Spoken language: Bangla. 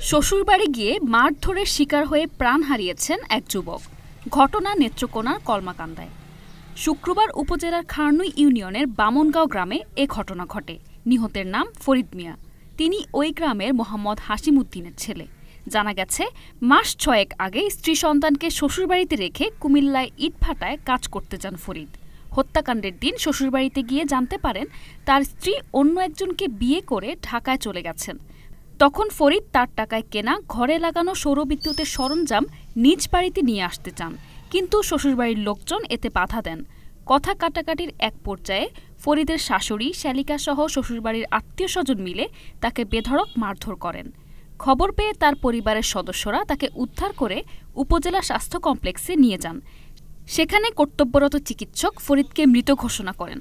শ্বশুরবাড়ি গিয়ে মারধরের শিকার হয়ে প্রাণ হারিয়েছেন এক যুবক। ঘটনা নেত্রকোনার কলমাকান্দায়। শুক্রবার উপজেলার খারনুই ইউনিয়নের বামনগাঁও গ্রামে এ ঘটনা ঘটে। নিহতের নাম ফরিদ মিয়া। তিনি ওই গ্রামের মোহাম্মদ হাসিমউদ্দিনের ছেলে। জানা গেছে, মাস 6 আগে স্ত্রী সন্তানকে শ্বশুরবাড়িতে রেখে কুমিল্লায় ইটভাটায় কাজ করতে যান ফরিদ। হত্যাকাণ্ডের দিন শ্বশুরবাড়িতে গিয়ে জানতে পারেন তার স্ত্রী অন্য একজনকে বিয়ে করে ঢাকায় চলে গেছেন। তখন ফরিদ তার টাকায় কেনা ঘরে লাগানো সৌরবিদ্যুতের সরঞ্জাম নিজ বাড়িতে নিয়ে আসতে চান, কিন্তু শ্বশুরবাড়ির লোকজন এতে বাধা দেন। কথা কাটাকাটির এক পর্যায়ে ফরিদের শাশুড়ি শ্যালিকা সহ শ্বশুরবাড়ির আত্মীয়স্বজন মিলে তাকে বেধড়ক মারধর করেন। খবর পেয়ে তার পরিবারের সদস্যরা তাকে উদ্ধার করে উপজেলা স্বাস্থ্য কমপ্লেক্সে নিয়ে যান। সেখানে কর্তব্যরত চিকিৎসক ফরিদকে মৃত ঘোষণা করেন।